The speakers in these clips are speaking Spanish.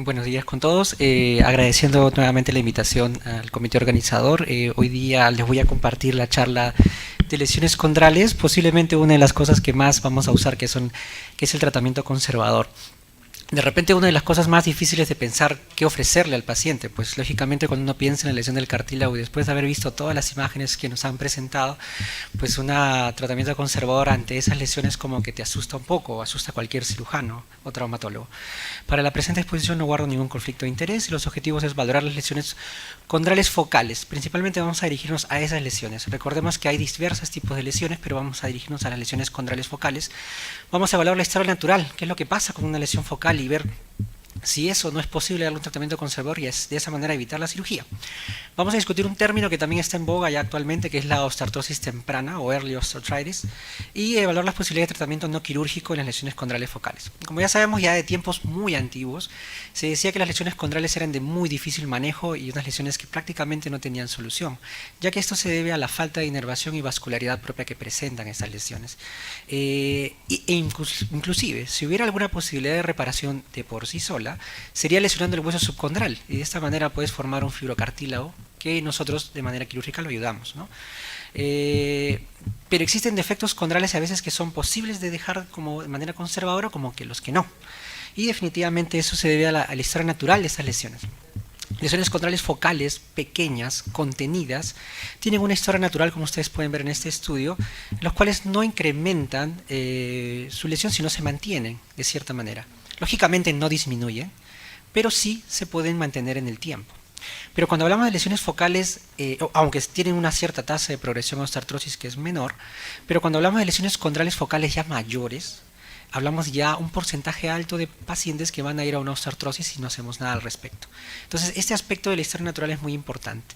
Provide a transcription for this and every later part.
Buenos días con todos. Agradeciendo nuevamente la invitación al comité organizador. Hoy día les voy a compartir la charla de lesiones condrales, posiblemente una de las cosas que más vamos a usar, que es el tratamiento conservador. De repente una de las cosas más difíciles de pensar qué ofrecerle al paciente, pues lógicamente cuando uno piensa en la lesión del cartílago y después de haber visto todas las imágenes que nos han presentado, pues un tratamiento conservador ante esas lesiones como que te asusta un poco, o asusta a cualquier cirujano o traumatólogo. Para la presente exposición no guardo ningún conflicto de interés y los objetivos es valorar las lesiones condrales focales. Principalmente vamos a dirigirnos a esas lesiones. Recordemos que hay diversos tipos de lesiones, pero vamos a dirigirnos a las lesiones condrales focales. Vamos a evaluar la historia natural, qué es lo que pasa con una lesión focal y ver si eso no es posible darle un tratamiento conservador y es de esa manera evitar la cirugía. Vamos a discutir un término que también está en boga ya actualmente, que es la osteoartrosis temprana o early osteoarthritis, y evaluar las posibilidades de tratamiento no quirúrgico en las lesiones condrales focales. Como ya sabemos ya de tiempos muy antiguos, se decía que las lesiones condrales eran de muy difícil manejo y unas lesiones que prácticamente no tenían solución, ya que esto se debe a la falta de inervación y vascularidad propia que presentan estas lesiones. Inclusive, si hubiera alguna posibilidad de reparación de por sí sola, sería lesionando el hueso subcondral y de esta manera puedes formar un fibrocartílago que nosotros de manera quirúrgica lo ayudamos, ¿no? Pero existen defectos condrales a veces que son posibles de dejar como de manera conservadora como que los que no. Y definitivamente eso se debe a la historia natural de estas lesiones. Lesiones condrales focales pequeñas, contenidas, tienen una historia natural, como ustedes pueden ver en este estudio, los cuales no incrementan su lesión, sino se mantienen de cierta manera. Lógicamente no disminuyen, pero sí se pueden mantener en el tiempo. Pero cuando hablamos de lesiones focales, aunque tienen una cierta tasa de progresión a osteoartrosis que es menor, pero cuando hablamos de lesiones condrales focales ya mayores, hablamos ya un porcentaje alto de pacientes que van a ir a una osteoartrosis si no hacemos nada al respecto. Entonces, este aspecto de la historia natural es muy importante.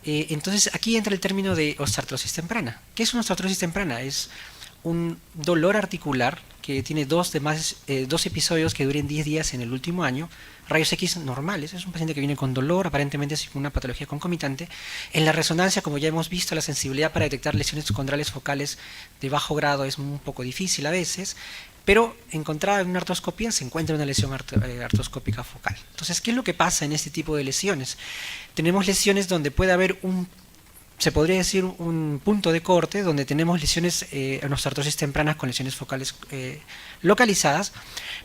Entonces, aquí entra el término de osteoartrosis temprana. ¿Qué es una osteoartrosis temprana? Es un dolor articular que tiene dos episodios que duren 10 días en el último año, rayos X normales, es un paciente que viene con dolor, aparentemente sin una patología concomitante. En la resonancia, como ya hemos visto, la sensibilidad para detectar lesiones condrales focales de bajo grado es un poco difícil a veces, pero encontrada en una artroscopía se encuentra una lesión artroscópica focal. Entonces, ¿qué es lo que pasa en este tipo de lesiones? Tenemos lesiones donde puede haber se podría decir un punto de corte donde tenemos lesiones en osteoartrosis tempranas con lesiones focales localizadas,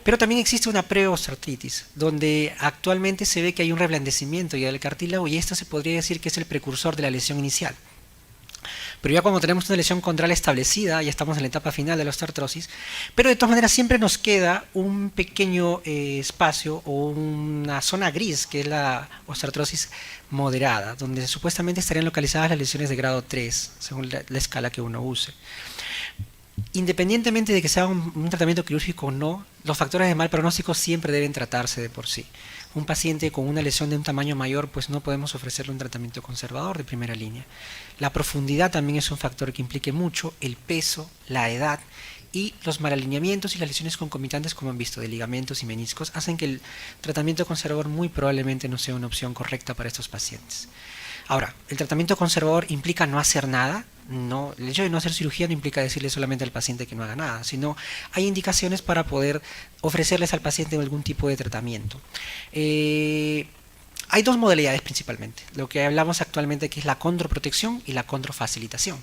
pero también existe una preosteoartritis donde actualmente se ve que hay un reblandecimiento ya del cartílago y esto se podría decir que es el precursor de la lesión inicial. Pero ya cuando tenemos una lesión condral establecida, ya estamos en la etapa final de la osteoartrosis, pero de todas maneras siempre nos queda un pequeño espacio o una zona gris, que es la osteoartrosis moderada, donde supuestamente estarían localizadas las lesiones de grado 3, según la escala que uno use. Independientemente de que sea un tratamiento quirúrgico o no, los factores de mal pronóstico siempre deben tratarse de por sí. Un paciente con una lesión de un tamaño mayor, pues no podemos ofrecerle un tratamiento conservador de primera línea. La profundidad también es un factor que implique mucho, el peso, la edad y los malalineamientos y las lesiones concomitantes, como han visto, de ligamentos y meniscos, hacen que el tratamiento conservador muy probablemente no sea una opción correcta para estos pacientes. Ahora, ¿el tratamiento conservador implica no hacer nada? No, el hecho de no hacer cirugía no implica decirle solamente al paciente que no haga nada, sino hay indicaciones para poder ofrecerles al paciente algún tipo de tratamiento. Hay dos modalidades principalmente, lo que hablamos actualmente que es la condroprotección y la condrofacilitación.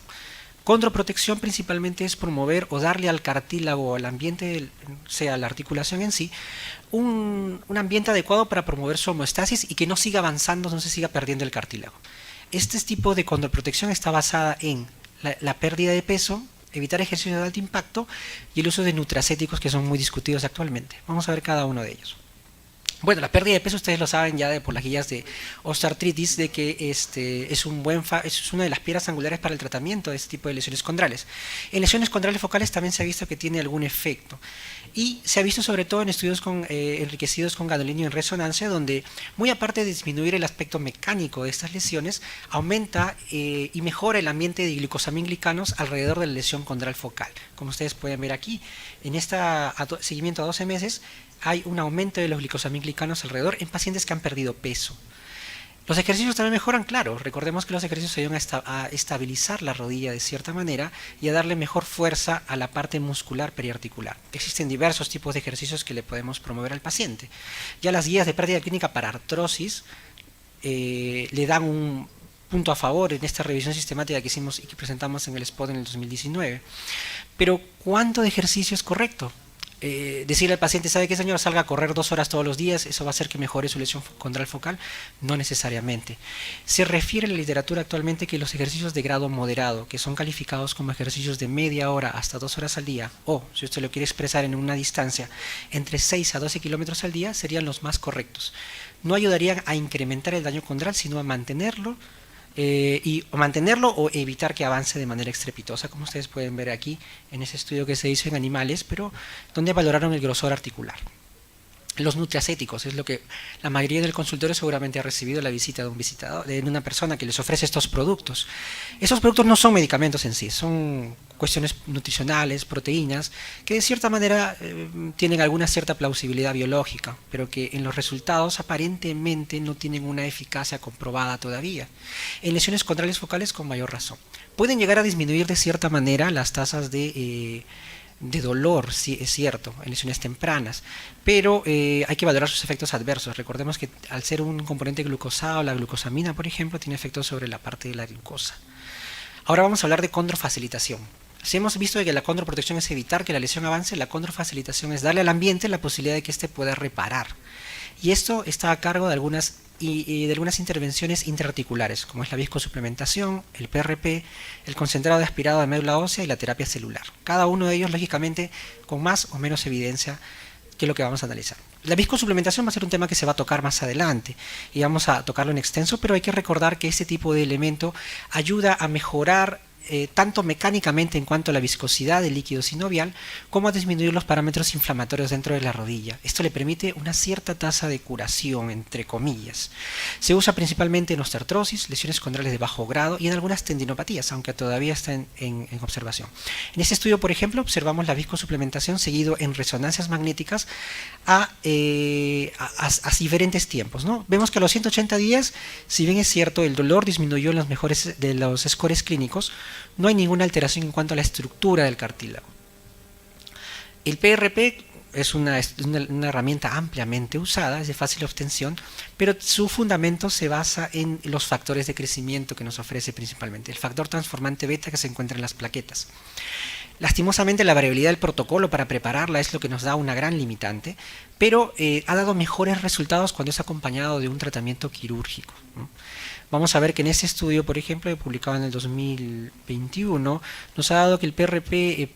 Condroprotección principalmente es promover o darle al cartílago o al ambiente, sea la articulación en sí, un ambiente adecuado para promover su homeostasis y que no siga avanzando, no se siga perdiendo el cartílago. Este tipo de condroprotección está basada en la pérdida de peso, evitar ejercicios de alto impacto y el uso de nutracéticos que son muy discutidos actualmente. Vamos a ver cada uno de ellos. Bueno, la pérdida de peso ustedes lo saben ya por las guías de osteoartritis de que es una de las piedras angulares para el tratamiento de este tipo de lesiones condrales. En lesiones condrales focales también se ha visto que tiene algún efecto y se ha visto sobre todo en estudios enriquecidos con gadolinio en resonancia donde muy aparte de disminuir el aspecto mecánico de estas lesiones aumenta y mejora el ambiente de glucosamínglicanos alrededor de la lesión condral focal. Como ustedes pueden ver aquí, en este seguimiento a 12 meses hay un aumento de los glicosamínglicanos alrededor en pacientes que han perdido peso. Los ejercicios también mejoran, claro. Recordemos que los ejercicios ayudan a estabilizar la rodilla de cierta manera y a darle mejor fuerza a la parte muscular periarticular. Existen diversos tipos de ejercicios que le podemos promover al paciente. Ya las guías de práctica clínica para artrosis le dan un punto a favor en esta revisión sistemática que hicimos y que presentamos en el spot en el 2019. Pero ¿cuánto de ejercicio es correcto? Decirle al paciente, ¿sabe qué, señor? Salga a correr 2 horas todos los días, ¿eso va a hacer que mejore su lesión condral focal? No necesariamente. Se refiere en la literatura actualmente que los ejercicios de grado moderado, que son calificados como ejercicios de media hora hasta 2 horas al día, o si usted lo quiere expresar en una distancia entre 6 a 12 kilómetros al día, serían los más correctos. No ayudarían a incrementar el daño condral, sino a mantenerlo o mantenerlo o evitar que avance de manera estrepitosa, como ustedes pueden ver aquí en ese estudio que se hizo en animales, pero donde valoraron el grosor articular. Los nutracéticos es lo que la mayoría del consultorio seguramente ha recibido la visita de un visitador, de una persona que les ofrece estos productos. Esos productos no son medicamentos en sí, son cuestiones nutricionales, proteínas, que de cierta manera tienen alguna cierta plausibilidad biológica, pero que en los resultados aparentemente no tienen una eficacia comprobada todavía. En lesiones condrales focales con mayor razón. Pueden llegar a disminuir de cierta manera las tasas de dolor, sí es cierto, en lesiones tempranas, pero hay que valorar sus efectos adversos. Recordemos que al ser un componente glucosado, la glucosamina, por ejemplo, tiene efectos sobre la parte de la glucosa. Ahora vamos a hablar de condrofacilitación. Si hemos visto que la condroprotección es evitar que la lesión avance, la condrofacilitación es darle al ambiente la posibilidad de que éste pueda reparar. Y esto está a cargo de algunas intervenciones intraarticulares, como es la viscosuplementación, el PRP, el concentrado de aspirado de médula ósea y la terapia celular. Cada uno de ellos, lógicamente, con más o menos evidencia que es lo que vamos a analizar. La viscosuplementación va a ser un tema que se va a tocar más adelante y vamos a tocarlo en extenso, pero hay que recordar que este tipo de elemento ayuda a mejorar tanto mecánicamente en cuanto a la viscosidad del líquido sinovial, como a disminuir los parámetros inflamatorios dentro de la rodilla. Esto le permite una cierta tasa de curación, entre comillas. Se usa principalmente en osteoartrosis, lesiones condrales de bajo grado y en algunas tendinopatías, aunque todavía está en observación. En este estudio, por ejemplo, observamos la viscosuplementación seguido en resonancias magnéticas a diferentes tiempos, ¿no? Vemos que a los 180 días, si bien es cierto, el dolor disminuyó en los mejores de los scores clínicos, no hay ninguna alteración en cuanto a la estructura del cartílago. El PRP es una herramienta ampliamente usada, es de fácil obtención, pero su fundamento se basa en los factores de crecimiento que nos ofrece principalmente, el factor transformante beta que se encuentra en las plaquetas. Lastimosamente la variabilidad del protocolo para prepararla es lo que nos da una gran limitante, pero ha dado mejores resultados cuando es acompañado de un tratamiento quirúrgico, ¿no? Vamos a ver que en este estudio, por ejemplo, publicado en el 2021, nos ha dado que el PRP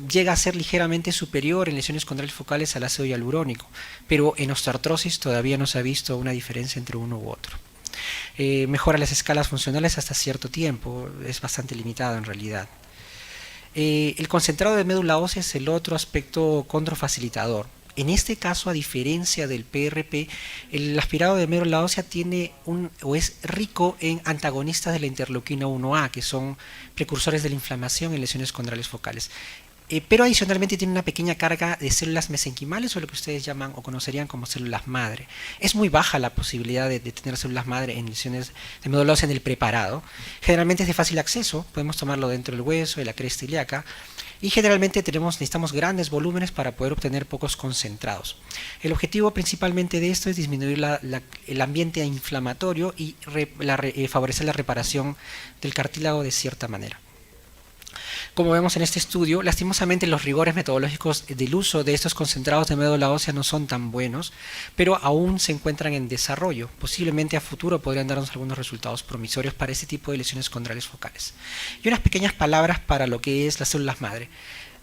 llega a ser ligeramente superior en lesiones condrales focales al ácido hialurónico, pero en osteoartrosis todavía no se ha visto una diferencia entre uno u otro. Mejora las escalas funcionales hasta cierto tiempo, es bastante limitado en realidad. El concentrado de médula ósea es el otro aspecto condrofacilitador. En este caso, a diferencia del PRP, el aspirado de médula ósea tiene o es rico en antagonistas de la interleuquina 1A, que son precursores de la inflamación en lesiones condrales focales. Pero adicionalmente tiene una pequeña carga de células mesenquimales, o lo que ustedes llaman o conocerían como células madre. Es muy baja la posibilidad de tener células madre en lesiones de médula ósea en el preparado. Generalmente es de fácil acceso, podemos tomarlo dentro del hueso, de la cresta ilíaca, y generalmente necesitamos grandes volúmenes para poder obtener pocos concentrados. El objetivo principalmente de esto es disminuir el ambiente inflamatorio y favorecer la reparación del cartílago de cierta manera. Como vemos en este estudio, lastimosamente los rigores metodológicos del uso de estos concentrados de médula ósea no son tan buenos, pero aún se encuentran en desarrollo. Posiblemente a futuro podrían darnos algunos resultados promisorios para este tipo de lesiones condrales focales. Y unas pequeñas palabras para lo que es las células madre.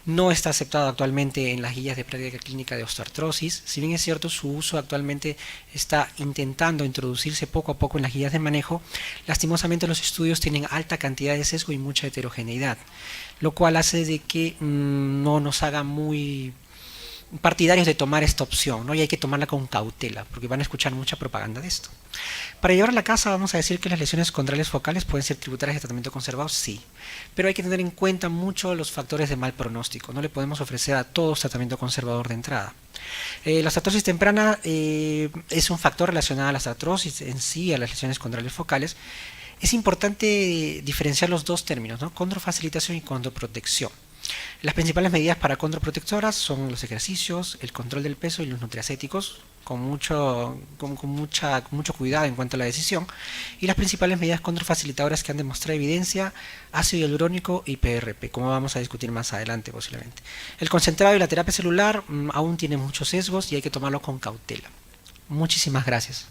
No está aceptado actualmente en las guías de práctica clínica de osteoartrosis. Si bien es cierto, su uso actualmente está intentando introducirse poco a poco en las guías de manejo, lastimosamente los estudios tienen alta cantidad de sesgo y mucha heterogeneidad, lo cual hace de que no nos haga muy partidarios de tomar esta opción, ¿no? Y hay que tomarla con cautela, porque van a escuchar mucha propaganda de esto. Para llevar a la casa vamos a decir que las lesiones condrales focales pueden ser tributarias de tratamiento conservado, sí, pero hay que tener en cuenta mucho los factores de mal pronóstico. No le podemos ofrecer a todos tratamiento conservador de entrada. La artrosis temprana es un factor relacionado a las artrosis en sí, a las lesiones condrales focales. Es importante diferenciar los dos términos, ¿no? Condrofacilitación y condroprotección. Las principales medidas para condroprotectoras son los ejercicios, el control del peso y los nutriacéticos, con mucho cuidado en cuanto a la decisión. Y las principales medidas condrofacilitadoras que han demostrado evidencia, ácido hialurónico y PRP, como vamos a discutir más adelante posiblemente. El concentrado y la terapia celular aún tienen muchos sesgos y hay que tomarlo con cautela. Muchísimas gracias.